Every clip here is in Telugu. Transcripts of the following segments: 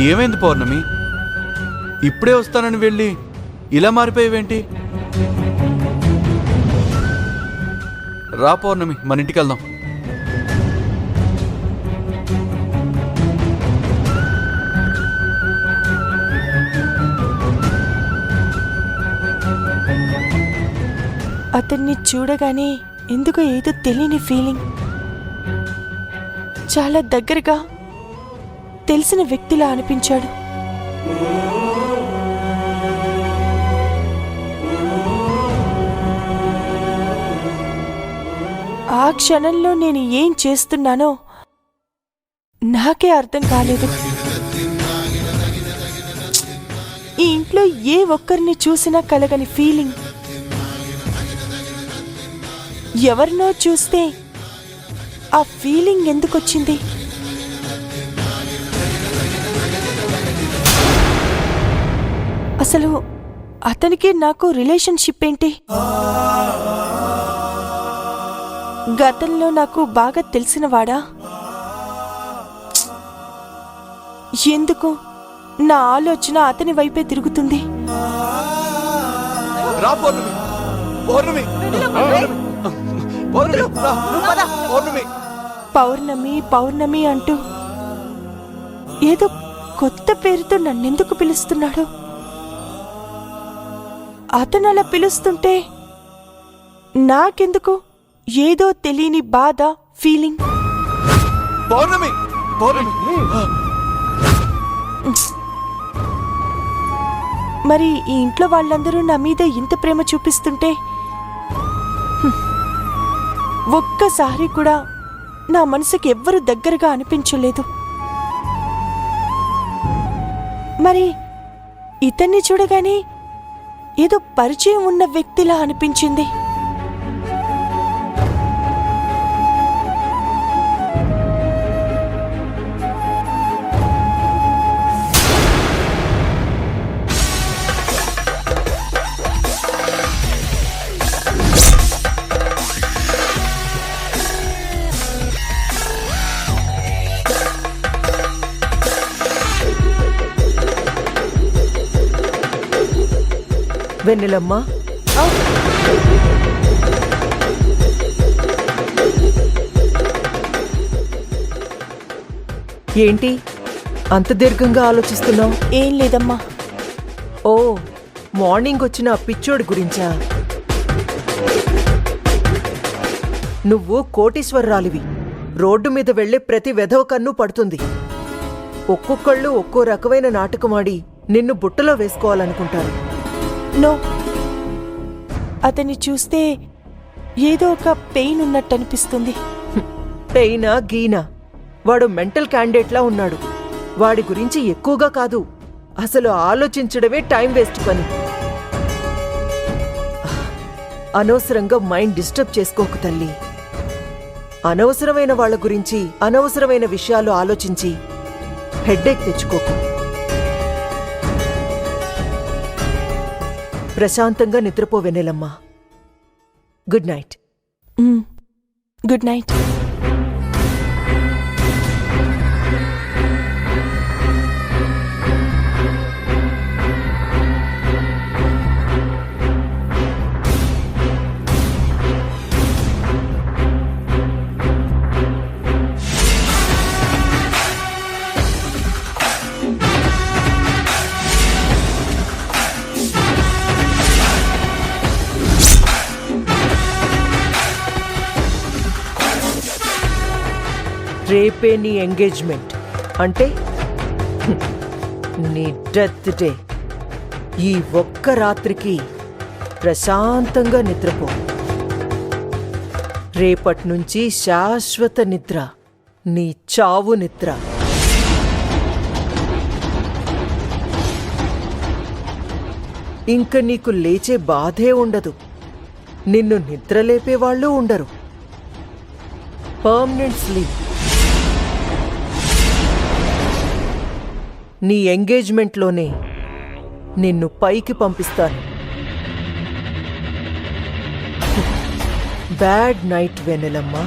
ఏమైంది పౌర్ణమి? ఇప్పుడే వస్తానని వెళ్ళి ఇలా మారిపోయేవేంటి? రా పౌర్ణమి, మన ఇంటికి వెళ్దాం. అతన్ని చూడగానే ఎందుకో ఏదో తెలియని ఫీలింగ్. చాలా దగ్గరగా తెలిసిన వ్యక్తిలా అనిపించాడు. ఆ క్షణంలో నేను ఏం చేస్తున్నానో నాకే అర్థం కాలేదు. ఈ ఇంట్లో ఏ ఒక్కరిని చూసినా కలగని ఫీలింగ్. ఎవరినో చూస్తే ఆ ఫీలింగ్ ఎందుకొచ్చింది? అసలు అతనికి నాకు రిలేషన్షిప్ ఏంటి? గతంలో నాకు బాగా తెలిసినవాడా? ఎందుకు నా ఆలోచన అతని వైపే తిరుగుతుంది? పౌర్ణమి పౌర్ణమి అంటూ ఏదో కొత్త పేరుతో నన్నెందుకు పిలుస్తున్నాడు? అతను అలా పిలుస్తుంటే నాకెందుకు ఏదో తెలియని బాధ, ఫీలింగ్. పౌర్ణమి మరి ఈ ఇంట్లో వాళ్ళందరూ నా మీద ఇంత ప్రేమ చూపిస్తుంటే ఒక్కసారి కూడా నా మనసుకి ఎవ్వరు దగ్గరగా అనిపించలేదు. మరి ఇతన్ని చూడగానే ఏదో పరిచయం ఉన్న వ్యక్తిలా అనిపించింది. వెన్నెలమ్మా, ఏంటి అంత దీర్ఘంగా ఆలోచిస్తున్నావు? ఏం లేదమ్మా. ఓ, మార్నింగ్ వచ్చిన పిచ్చోడి గురించా? నువ్వు కోటీశ్వరరాలివి. రోడ్డు మీద వెళ్లే ప్రతి వెధవ కన్ను పడుతుంది. ఒక్కొక్కళ్ళు ఒక్కో రకమైన నాటకమాడి నిన్ను బుట్టలో వేసుకోవాలనుకుంటారు. నో, అతన్ని చూస్తే ఏదో ఒక పెయిన్ ఉన్నట్టు అనిపిస్తుంది. పెయినా గీనా? వాడు మెంటల్ క్యాండిడేట్లా ఉన్నాడు. వాడి గురించి ఎక్కువగా కాదు, అసలు ఆలోచించడమే టైం వేస్ట్ పని. అనవసరంగా మైండ్ డిస్టర్బ్ చేసుకోకు తల్లి. అనవసరమైన వాళ్ల గురించి అనవసరమైన విషయాలు ఆలోచించి హెడ్ఏక్ తెచ్చుకోకు. ప్రశాంతంగా నిద్రపో వెన్నెలమ్మా. Good night. Good night. రేపే నీ ఎంగేజ్మెంట్ అంటే నీ డెత్ డే. ఈ ఒక్క రాత్రికి ప్రశాంతంగా నిద్రపో. రేపట్నుంచి శాశ్వత నిద్ర, నీ చావు నిద్ర. ఇంక నీకు లేచే బాధే ఉండదు. నిన్ను నిద్రలేపేవాళ్ళు ఉండరు. Permanent sleep. నీ ఎంగేజ్మెంట్లోనే నిన్ను పైకి పంపిస్తాను. బ్యాడ్ నైట్ వెన్నెలమ్మా.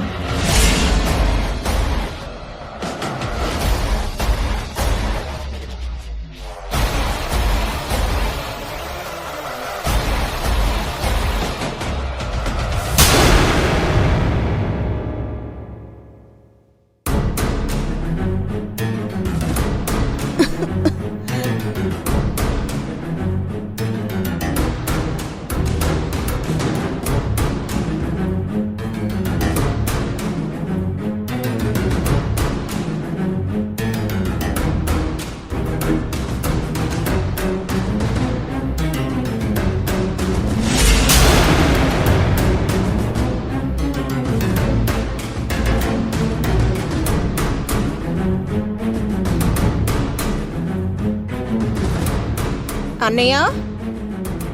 అన్నయ్య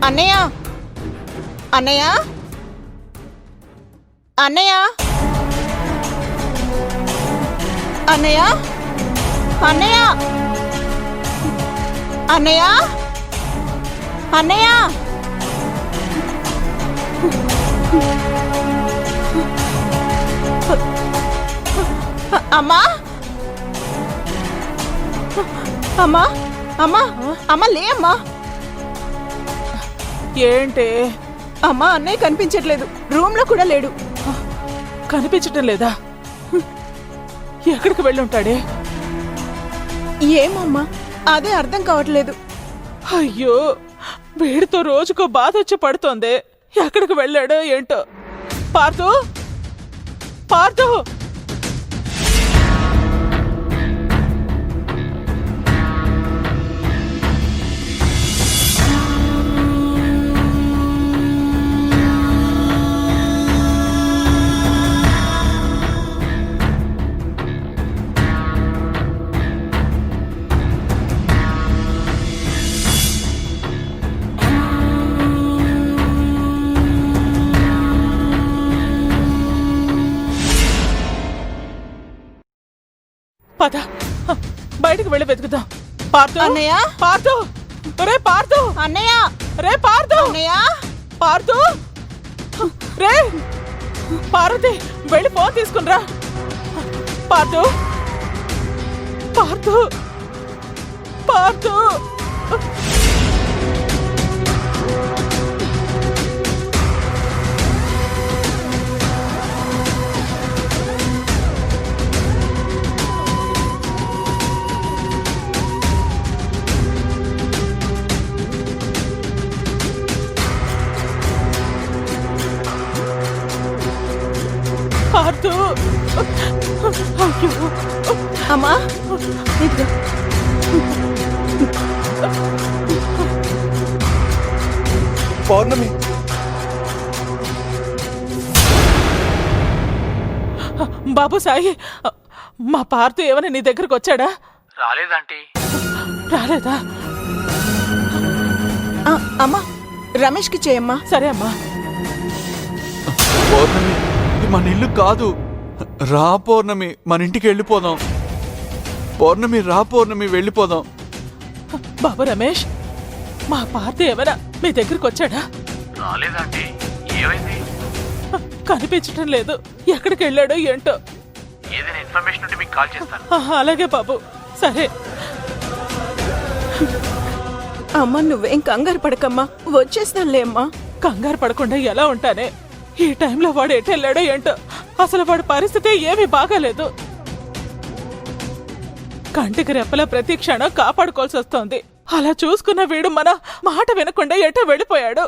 అన్నయ్య అన్నయ్య అన్నయ్య అన్నయ్య అన్నయ్య అన్నయ్య అన్నయ్య అమ్మా అమ్మా అమ్మా అమ్మ లే అమ్మా. ఏంటే? అమ్మా అన్నయ్య కనిపించట్లేదు, రూమ్ లో కూడా లేడు. కనిపించటం లేదా? ఎక్కడికి వెళ్ళుంటాడే? ఏమమ్మా అదే అర్థం కావట్లేదు. అయ్యో, వీడితో రోజుకో బాధ వచ్చి పడుతోంది. ఎక్కడికి వెళ్ళాడో ఏంటో. పార్థు, పార్థు! పద, బయటికి వెళ్ళి వెతుకుదాం. పార్థు, అన్నయ్య! పార్థు! రే పార్థు! అన్నయ్య రే పార్థు! అన్నయ్య పార్థు! రే పార్వతి, వెళ్ళి ఫోన్ తీసుకునిరా. పార్థు, పార్థు, పార్థు! పార్థు! అయ్యో! అమ్మా ఇదిగో. పౌర్ణమి, బాబు సాయి, మా పార్థు ఏమైనా నీ దగ్గరకు వచ్చాడా? రాలేదంటీ. రాలేదా? అమ్మా రమేష్కి చేయమ్మా. సరే అమ్మా. పౌర్ణమి, ఇది మన ఇల్లు కాదు. రా పౌర్ణమి, మన ఇంటికి వెళ్ళిపోదాం. పౌర్ణమి, రా పౌర్ణమి, వెళ్ళిపోదాం. బాబు రమేష్, మా పార్థు ఏమైనా మీ దగ్గరకు వచ్చాడా? రాలేదంటీ. ఏమైంది? కనిపించటం లేదు. ఎక్కడికి వెళ్ళాడో ఏంటో. ఏదైనా ఇన్ఫర్మేషన్ ఉంటే మీకు కాల్ చేస్తాను. అలాగే బాబు. సరే. అమ్మ నువ్వేం కంగారు పడకమ్మా, వచ్చేస్తానులే అమ్మా. కంగారు పడకుండా ఎలా ఉంటానే? ఈ టైంలో వాడు ఎటు వెళ్ళాడో ఏంటో. అసలు వాడి పరిస్థితి ఏమీ బాగాలేదు. కంటికి రెప్పలా ప్రతి క్షణం కాపాడుకోవాల్సి వస్తోంది. అలా చూసుకున్న వీడు మన మాట వినకుండా ఎటో వెళ్ళిపోయాడు.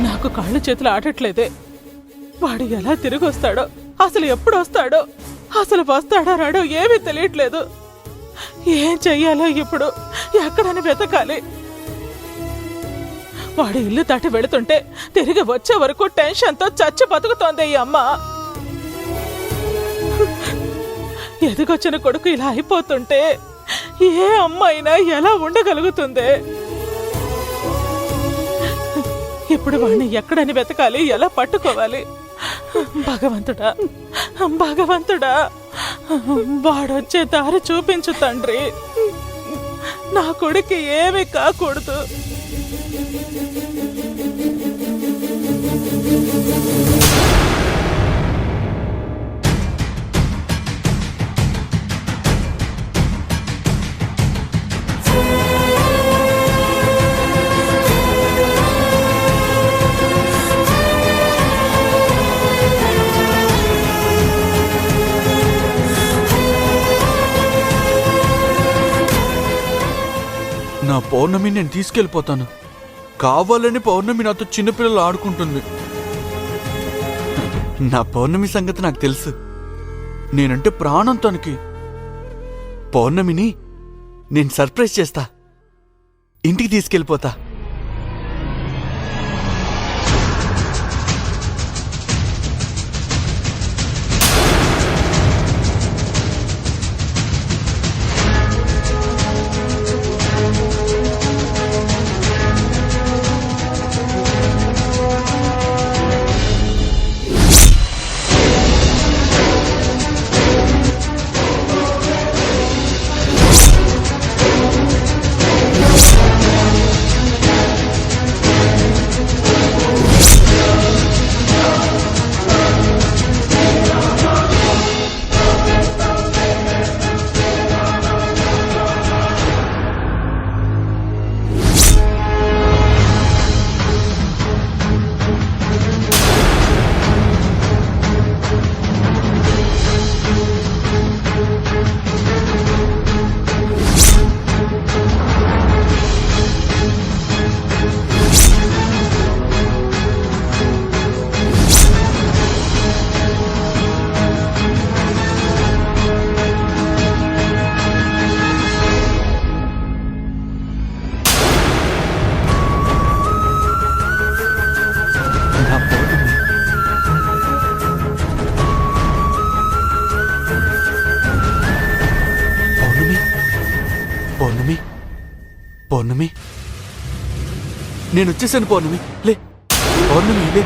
నాకు కాళ్ళు చేతులు ఆడట్లేదే. వాడు ఎలా తిరిగి వస్తాడో, అసలు ఎప్పుడు వస్తాడో, అసలు వస్తాడో రాడో ఏమీ తెలియట్లేదు. ఏం చెయ్యాలో ఇప్పుడు, ఎక్కడని వెతకాలి? వాడు ఇల్లు దాటి వెళుతుంటే తిరిగి వచ్చే వరకు టెన్షన్తో చచ్చి బతుకుతోంది ఈ అమ్మ. ఎదిగొచ్చిన కొడుకు ఇలా అయిపోతుంటే ఏ అమ్మ అయినా ఎలా ఉండగలుగుతుంది? ఇప్పుడు వాడిని ఎక్కడని వెతకాలి, ఎలా పట్టుకోవాలి? భగవంతుడా, భగవంతుడా, వాడొచ్చే దారి చూపించు తండ్రి. నా కొడుకు ఏమీ కాకూడదు. నా నా పౌర్ణమి నేను తీసుకెళ్ళిపోతాను. కావాలని పౌర్ణమి నాతో చిన్నపిల్లలు ఆడుకుంటుంది. నా పౌర్ణమి సంగతి నాకు తెలుసు. నేనంటే ప్రాణం తనకి. పౌర్ణమిని నేను సర్ప్రైజ్ చేస్తా. ఇంటికి తీసుకెళ్ళిపోతా. పౌర్ణమి, పౌర్ణమి, నేను వచ్చేసాను. పౌర్ణమి లే, పౌర్ణమి లే.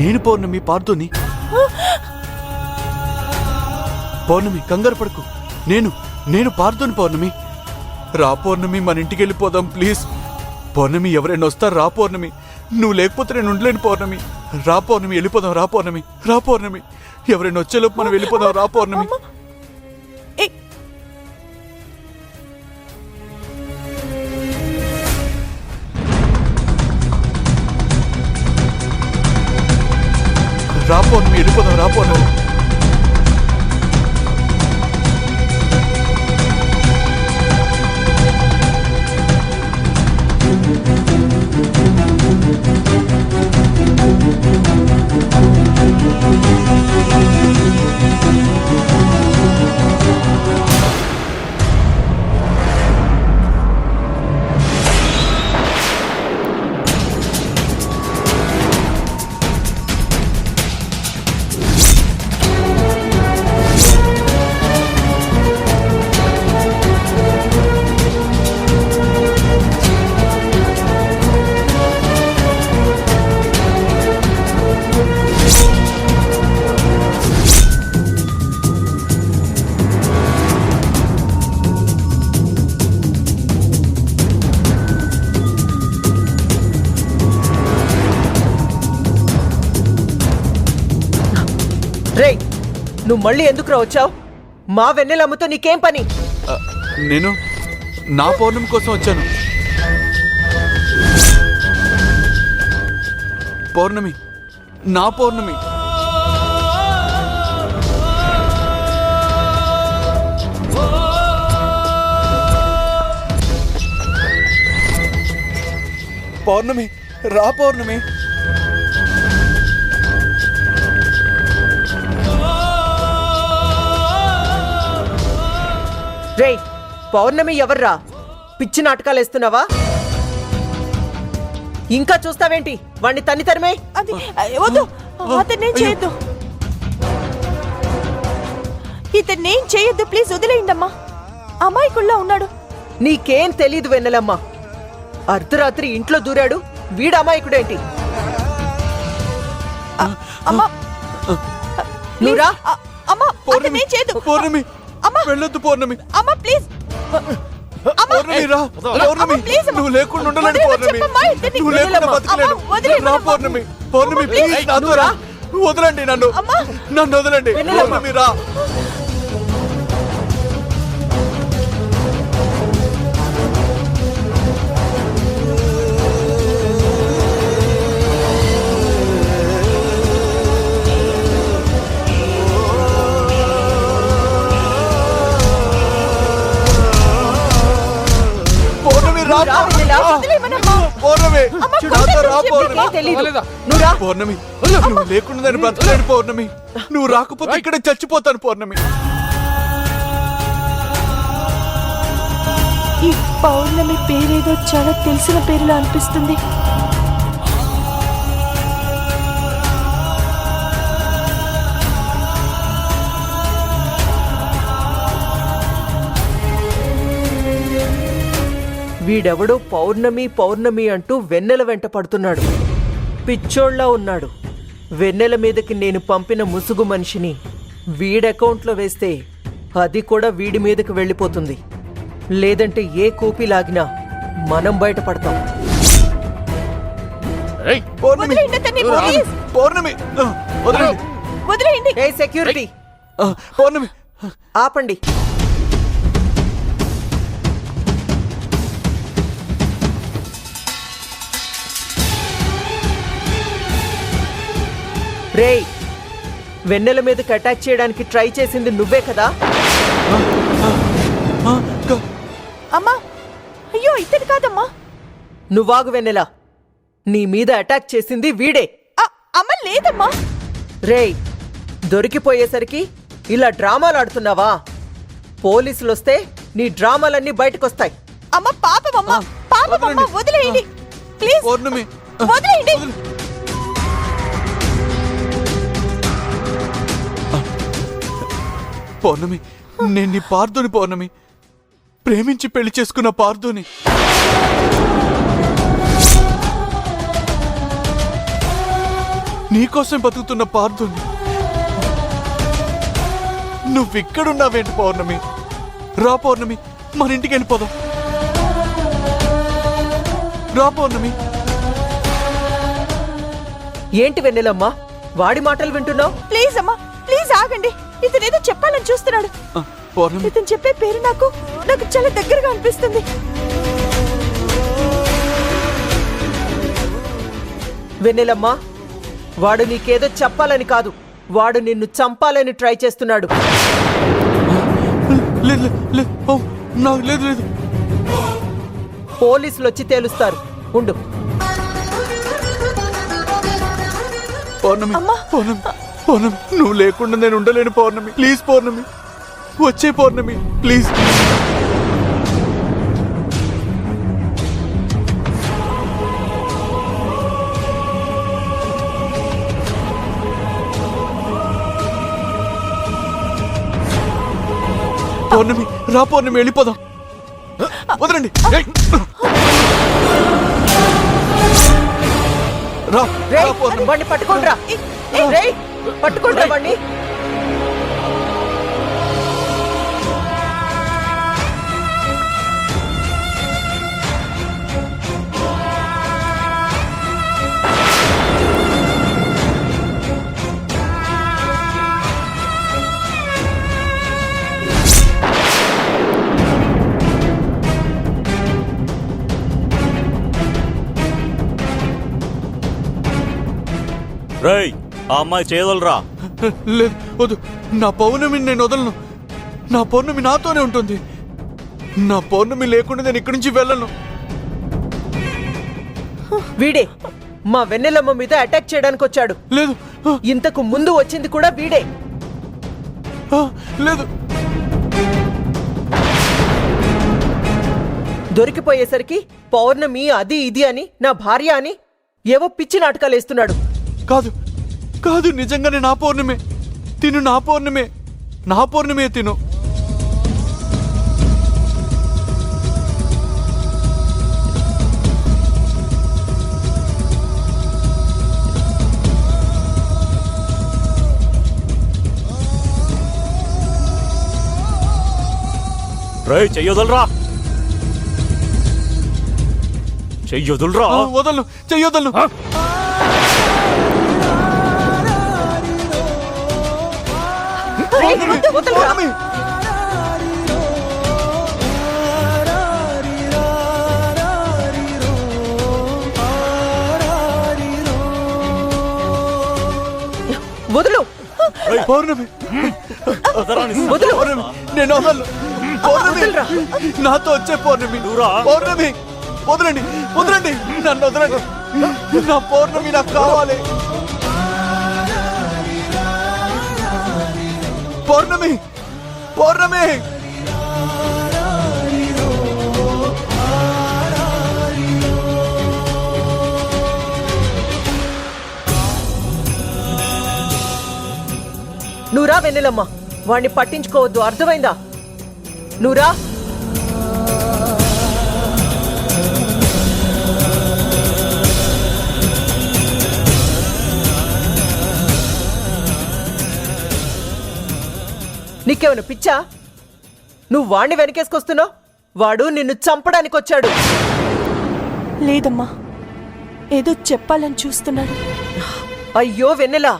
నేను పౌర్ణమి పార్థుని. పౌర్ణమి కంగారు పడకు. నేను పార్థుని. పౌర్ణమి రా. పౌర్ణమి మన ఇంటికి వెళ్ళిపోదాం ప్లీజ్. పౌర్ణమి ఎవరైనా వస్తారు. రా పౌర్ణమి, నువ్వు లేకపోతే నేను ఉండలేను. పౌర్ణమి రా. పౌర్ణమి వెళ్ళిపోదాం. రా పౌర్ణమి, రా పౌర్ణమి. ఎవరైనా వచ్చేలోపు మనం వెళ్ళిపోదాం. రా పౌర్ణమి. రా పౌర్ణమి వెళ్ళిపోదాం. రా పౌర్ణమి. రేయ్, నువ్వు మళ్ళీ ఎందుకు వచ్చావు? మా వెన్నెలమ్మతో నీకేం పని? నేను నా పౌర్ణమి కోసం వచ్చాను. పౌర్ణమి, నా పౌర్ణమి. పౌర్ణమి రా. పౌర్ణమి రేయ్, పౌర్ణమి ఎవర్రా? పిచ్చి నాటకాలు వేస్తున్నావా? ఇంకా చూస్తావేంటి? వాణ్ణి తన్ని తరిమే. అది వద్దు, అతన్నేం చేయొద్దు. ఇతన్నేం చేయొద్దు ప్లీజ్, వదిలేయండమ్మా. అమాయకుల్లా ఉన్నాడు. నీకేం తెలీదు వెన్నెలమ్మ. అర్ధరాత్రి ఇంట్లో దూరాడు. వీడు అమాయకుడేంటి? అమ్మా, నువ్వురా. అమ్మా, అతన్నేం చేయొద్దు. పౌర్ణమి వెళ్ళొద్దు. పౌర్ణమి అమ్మా ప్లీజ్. పౌర్ణమి రా. పౌర్ణమి నువ్వు లేకుండా ఉండలేను. పౌర్ణమి నువ్వు లేకుండా బతకలేను. రా పౌర్ణమి. పౌర్ణమి ప్లీజ్ నాతో రా. వదలండి నన్ను. నన్ను వదలండి. పౌర్ణమి రా. పౌర్ణమి రా పౌర్ణమి నాతో రా పౌర్ణమి. నీకేం తెలీదు. నువ్వు రా. పౌర్ణమి నువ్వు లేకుండా నేను బ్రతకలేను పౌర్ణమి. నువ్వు రాకపోతే ఇక్కడే చచ్చిపోతాను పౌర్ణమి. ఈ పౌర్ణమి పేరేదో చాలా తెలిసిన పేరులా అనిపిస్తుంది. వీడెవడో పౌర్ణమి పౌర్ణమి అంటూ వెన్నెల వెంట పడుతున్నాడు. పిచ్చోళ్ళ ఉన్నాడు. వెన్నెల మీదకి నేను పంపిన ముసుగు మనిషిని వీడెకౌంట్లో వేస్తే అది కూడా వీడి మీదకి వెళ్ళిపోతుంది. లేదంటే ఏ కూపి లాగినా మనం బయటపడతాం. పౌర్ణమి వదిలేయండి అతన్ని, ప్లీజ్. పౌర్ణమి వదలండి. వదిలేయండి. ఏ సెక్యూరిటీ, పౌర్ణమి ఆపండి. రేయ్, వెన్నెల మీదకి అటాక్ చేయడానికి ట్రై చేసింది నువ్వే కదా? అమ్మా, అయ్యో ఇతను కాదమ్మా. నువ్వాగు వెన్నెల, నీ మీద అటాక్ చేసింది వీడే. అమ్మ లేదమ్మా. రేయ్, దొరికిపోయేసరికి ఇలా డ్రామాలు ఆడుతున్నావా? పోలీసులొస్తే నీ డ్రామాలన్నీ బయటకొస్తాయి. అమ్మ పాపమమ్మా, పాపమమ్మా, వదిలేయండి ప్లీజ్. పౌర్ణమి వదిలేయండి. పౌర్ణమి నేను నీ పార్థుని పౌర్ణమి, ప్రేమించి పెళ్లి చేసుకున్న పార్థుని. నీకోసం బతుకుతున్న పార్థుని. నువ్విక్కడున్నావేంటి పౌర్ణమి? రా పౌర్ణమి, మన ఇంటికి వెళ్ళిపోదాం. రా పౌర్ణమి. ఏంటి వెన్నెలమ్మా, వాడి మాటలు వింటున్నావు? ప్లీజ్ అమ్మా, ప్లీజ్ ఆగండి. ఇతను ఏదో చెప్పాలని చూస్తున్నాడు. పౌర్ణమి ఇతను చెప్పే పేరు నాకు చాలా దగ్గరగా అనిపిస్తుంది. వెన్నెలమ్మా, వాడు నీకేదో చెప్పాలని కాదు, వాడు నిన్ను చంపాలని ట్రై చేస్తున్నాడు. లేదు లేదు, నాకు లేదు లేదు. పోలీసులు వచ్చి తేలుస్తారు, ఉండు. పౌర్ణమి పౌర్ణమి పౌర్ణమి, నువ్వు లేకుండా నేను ఉండలేను పౌర్ణమి. ప్లీజ్ పౌర్ణమి, వచ్చే పౌర్ణమి ప్లీజ్. పౌర్ణమి రా పౌర్ణమి, వెళ్ళిపోదాం. వదలండి. రా రేయ్, పౌర్ణమి. వాడిని పట్టుకోండ్రా. రేయ్, పట్టుకోండ్రా వాడిని. రేయ్, ఆ అమ్మాయి చేయగలరా? లేదు వద్దు, నా పౌర్ణమిని నేను వదలను. నా పౌర్ణమి నాతోనే ఉంటుంది. నా పౌర్ణమి లేకుండా నేను ఇక్కడి నుంచి వెళ్ళను. వీడే మా వెన్నెలమ్మ మీద అటాక్ చేయడానికి వచ్చాడు. లేదు ఇంతకు ముందు వచ్చింది కూడా వీడే. లేదు. దొరికిపోయేసరికి పౌర్ణమి అది ఇది అని, నా భార్య అని ఏవో పిచ్చి నాటకాలు వేస్తున్నాడు. కాదు కాదు, నిజంగానే నా పౌర్ణమే. తిను నా పౌర్ణమే, నా పౌర్ణమే తిను. రేయ్, చెయ్యొదలరా, చెయ్యొదలరా. వదలను, చెయ్యొదలను. పౌర్ణమి వదులు, పౌర్ణమి వదులు. పౌర్ణమి, నేను వదలను. పౌర్ణమి నాతో వచ్చే పౌర్ణమి. నువ్వురా. పౌర్ణమి వదలండి, వదలండి, నన్ను వదలండి. నా పౌర్ణమి నాకు కావాలి. పౌర్ణమి, పౌర్ణమి. నువ్వురా వెన్నెలమ్మ, వాణ్ణి పట్టించుకోవద్దు, అర్థమైందా? నువ్వురా. నీకేమైనా పిచ్చా? నువ్వు వాణ్ణి వెనకేసుకొస్తున్నావు. వాడు నిన్ను చంపడానికి వచ్చాడు. లేదమ్మా, ఏదో చెప్పాలని చూస్తున్నాడు. అయ్యో వెన్నెల,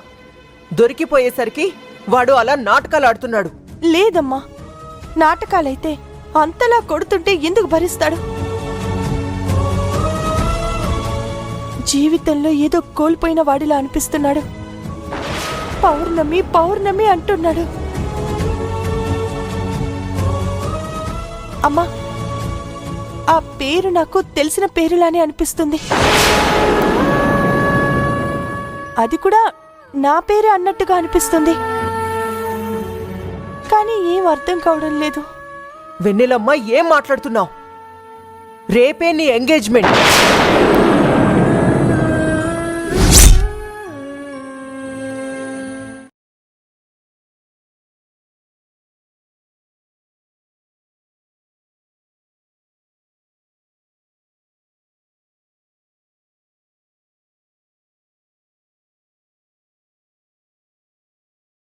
దొరికిపోయేసరికి వాడు అలా నాటకాలు ఆడుతున్నాడు. లేదమ్మా, నాటకాలైతే అంతలా కొడుతుంటే ఎందుకు భరిస్తాడు? జీవితంలో ఏదో కోల్పోయిన వాడిలా అనిపిస్తున్నాడు. పౌర్ణమి పౌర్ణమి అంటున్నాడు. అమ్మా, ఆ పేరు నాకు తెలిసిన పేరులానే అనిపిస్తుంది. అది కూడా నా పేరే అన్నట్టుగా అనిపిస్తుంది. కానీ ఏం అర్థం కావడం లేదు. వెన్నెలమ్మ, ఏం మాట్లాడుతున్నావు? రేపే నీ ఎంగేజ్మెంట్.